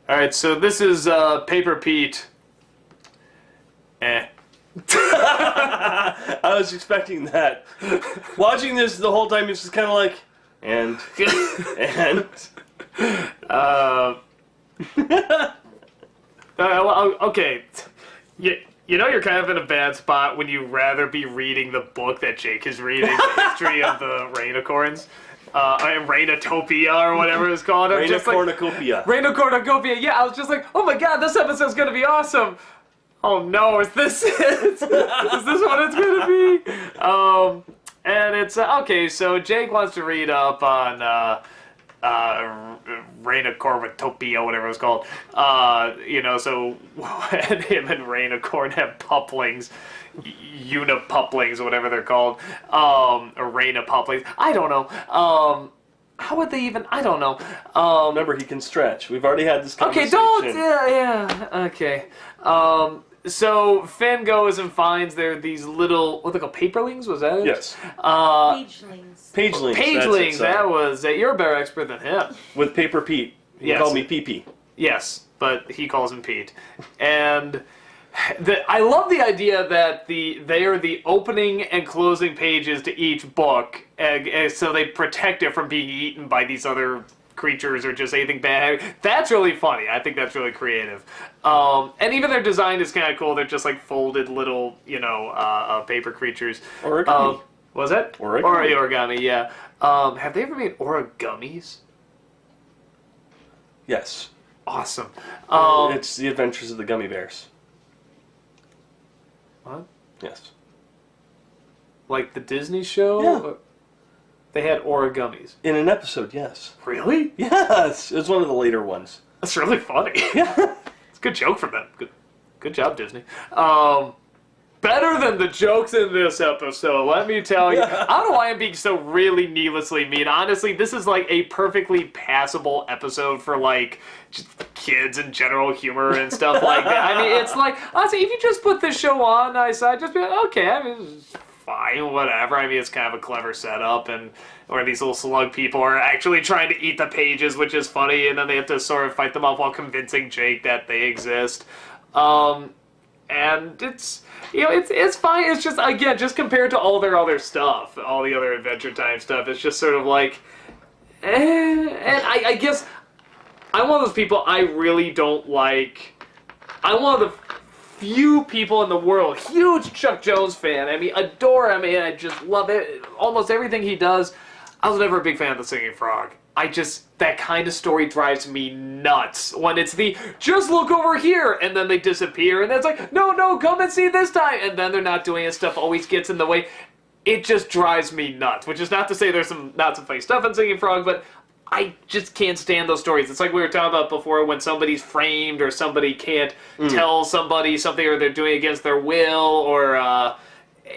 All right, so this is Paper Pete. Eh. I was expecting that. Watching this the whole time, it's just kind of like, and. Okay. You know you're kind of in a bad spot when you rather be reading the book that Jake is reading, the history of the Rainicorns. Rainotopia or whatever it's called. Rainicornucopia. Rainicornucopia. Yeah, I was just like, oh my god, this episode's gonna be awesome. Oh no, is this it? Is this what it's gonna be? And it's okay. So Jake wants to read up on Rainicornucopia, whatever it's called. So and him and Rainicorn have puplings. Unipuplings, whatever they're called, or Raina puplings. I don't know. How would they even? I don't know. Remember, he can stretch. We've already had this conversation. Okay, don't. Yeah. Okay. So Finn goes and finds these little what they call paperlings. Was that it? Yes. Pagelings. Pagelings. That was. You're a better expert than him. With Paper Pete. He called me Pee-Pee. Yes, but he calls him Pete, and. I love the idea that they are the opening and closing pages to each book, so they protect it from being eaten by these other creatures or just anything bad. That's really funny. I think that's really creative. And even their design is kind of cool. They're just like folded little, paper creatures. Origami. Was that? Origami. Origami, yeah. Have they ever made origamis? Yes. Awesome. It's The Adventures of the Gummy Bears. What? Yes. Like the Disney show? Yeah. They had origamis. In an episode, yes. Really? Yes! It was one of the later ones. That's really funny. Yeah. It's a good joke from them. Good job, Disney. Better than the jokes in this episode, let me tell you. I don't know why I'm being so really needlessly mean. Honestly, this is like a perfectly passable episode for like just kids and general humor and stuff like that. I mean, it's like, honestly, if you just put this show on, I'd just be like, okay, I mean, it's fine, whatever. I mean, it's kind of a clever setup, and where these little slug people are actually trying to eat the pages, which is funny, and then they have to sort of fight them off while convincing Jake that they exist. And it's fine. It's just, again, just compared to all their other stuff, all the other Adventure Time stuff, it's just sort of like, And I guess I'm one of those people I really don't like. I'm one of the few people in the world, huge Chuck Jones fan. I mean, adore him, and I just love it. Almost everything he does. I was never a big fan of The Singing Frog. That kind of story drives me nuts. When it's just look over here, and then they disappear, and then it's like, no, come and see this time, and then they're not doing it, stuff always gets in the way. It just drives me nuts, which is not to say there's not some funny stuff in Singing Frog, but I just can't stand those stories. It's like we were talking about before, when somebody's framed, or somebody can't tell somebody something, or they're doing against their will, or,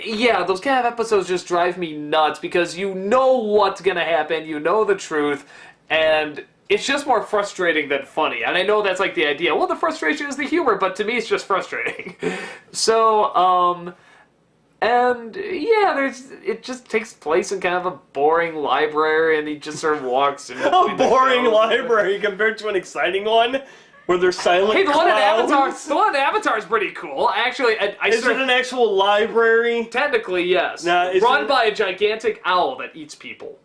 yeah, those kind of episodes just drive me nuts because you know what's going to happen, you know the truth, and it's just more frustrating than funny. And I know that's like the idea. Well, the frustration is the humor, but to me it's just frustrating. So, and yeah, it just takes place in kind of a boring library, and he just sort of walks in. A boring library compared to an exciting one? Where there's silent Hey, the one clowns? in Avatar is pretty cool. Actually, Is it an actual library? Technically, yes. Now, Run by a gigantic owl that eats people.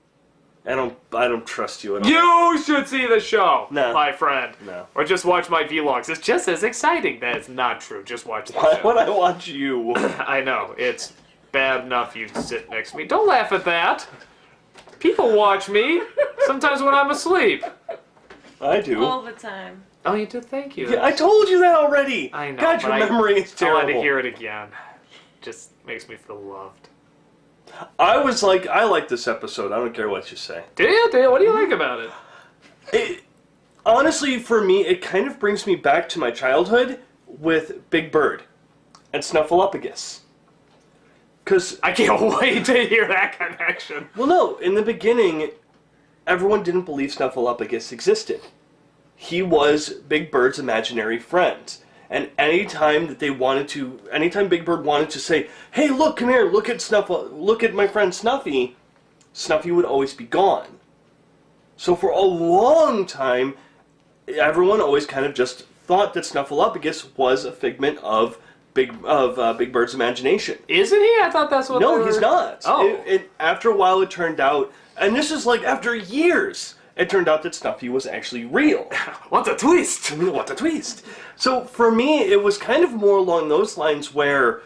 I don't trust you at all. You should see the show, No. my friend. No. Or just watch my vlogs. It's just as exciting. That is not true. Just watch the Why show. would I watch you? I know. It's bad enough you sit next to me. Don't laugh at that. People watch me. Sometimes when I'm asleep. I do. All the time. Oh, you do? Thank you. Yeah, I told you that already. I know. God, your memory is terrible. I had to hear it again. Just makes me feel loved. I like this episode. I don't care what you say. Do you? What do you like about it? Honestly, for me, it kind of brings me back to my childhood with Big Bird and Snuffleupagus. Because I can't wait to hear that connection. Well, no. In the beginning, everyone didn't believe Snuffleupagus existed. He was Big Bird's imaginary friend. And anytime Big Bird wanted to say, hey, look, come here, look at my friend Snuffy, Snuffy would always be gone. So for a long time, everyone always kind of just thought that Snuffleupagus was a figment of Big Bird's imagination. Isn't he? I thought that's what. No, he's not. Oh. After a while, it turned out, and this is like after years, it turned out that Snuffy was actually real. What a twist! What a twist! So for me, it was kind of more along those lines where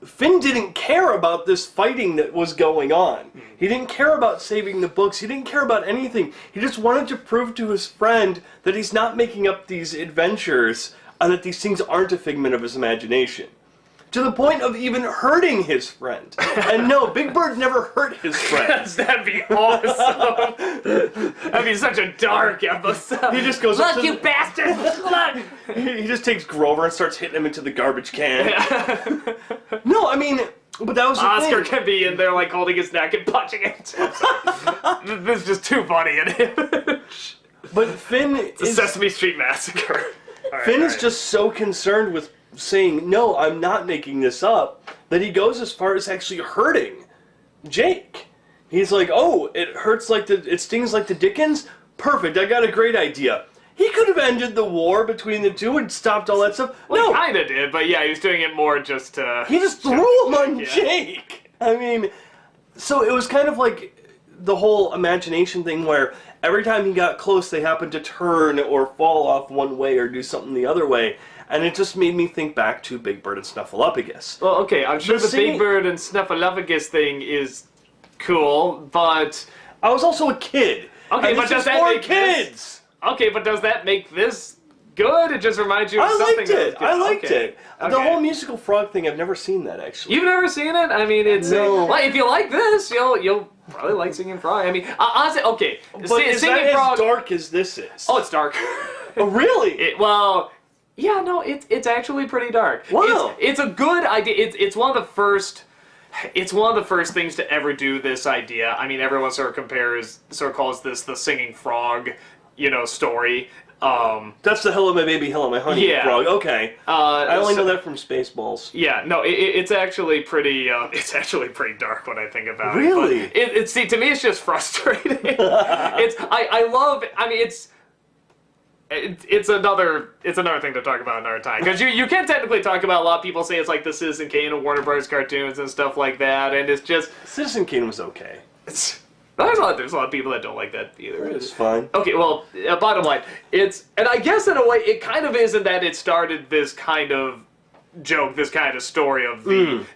Finn didn't care about this fighting that was going on. He didn't care about saving the books. He didn't care about anything. He just wanted to prove to his friend that he's not making up these adventures and that these things aren't a figment of his imagination. To the point of even hurting his friend. And no, Big Bird never hurt his friend. That'd be awesome. That'd be such a dark episode. He just goes up Look, to you bastard! Look! He just takes Grover and starts hitting him into the garbage can. No, I mean, but that was the Oscar thing. can be in there like holding his neck and punching it. This is just too funny an image. But Finn The is Sesame Street Massacre. Finn is just so concerned with saying, no, I'm not making this up, that he goes as far as actually hurting Jake. He's like, oh, it stings like the Dickens? Perfect, I got a great idea. He could have ended the war between the two and stopped all that stuff. Well, No, he kinda did, but yeah, he was doing it more just to... he just threw him on Yeah. Jake. I mean, so it was kind of like the whole imagination thing where every time he got close, they happened to turn or fall off one way or do something the other way. And it just made me think back to Big Bird and Snuffleupagus. Well, okay, I'm sure The the singing- Big Bird and Snuffleupagus thing is cool, but... I was also a kid. Okay, and but this does is that for make this- kids? Okay, but does that make this good? It just reminds you of I something liked that was it. good. I liked Okay. it. The Okay. whole musical frog thing, I've never seen that actually. You've never seen it? I mean, it's... No. Well, if you like this, you'll probably like Singing Frog. I mean, honestly, okay. But is Singing that Frog... as dark as this is? Oh, it's dark. Oh, really? Well, yeah, no, it's actually pretty dark. Wow. It's a good idea. It's one of the first. It's one of the first things to ever do this idea. I mean, everyone sort of calls this the singing frog, story. That's the Hello My Baby, Hello My Honey Yeah. frog. Okay. I only know that from Spaceballs. Yeah, no, it's actually pretty. It's actually pretty dark when I think about Really? it. Really? See, to me, it's just frustrating. I love. I mean, it's another thing to talk about another time, because you can technically talk about, a lot of people say it's like the Citizen Kane and Warner Bros. Cartoons and stuff like that, and it's just Citizen Kane was okay. there's a lot of people that don't like that either. It's fine. Okay, well, bottom line, and I guess in a way it kind of is in that it started this kind of joke, this kind of story of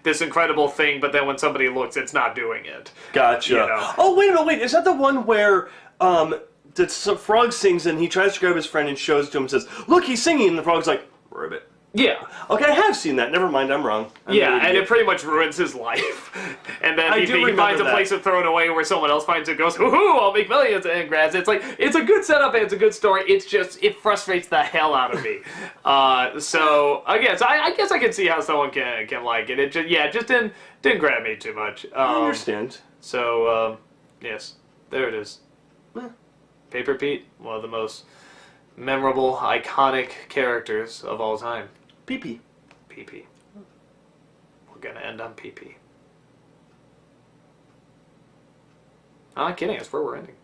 this incredible thing, but then when somebody looks, it's not doing it. Gotcha. You know. Oh, wait a minute, wait. Is that the one where the frog sings and he tries to grab his friend and shows it to him and says, look, he's singing, and the frog's like, ribbit. Yeah. Okay, I have seen that. Never mind, I'm wrong. Yeah, and it pretty much ruins his life. And then I he do remember finds a that. place to throw it away where someone else finds it and goes, woohoo, I'll make millions, and grabs it. It's like, it's a good setup and it's a good story. It's just, it frustrates the hell out of me. So I guess I can see how someone can like it. It just didn't grab me too much. I understand. So, yes, there it is. Yeah. Paper Pete, one of the most memorable, iconic characters of all time. Pee-pee. PP. We're gonna end on PP. I'm not kidding, that's where we're ending.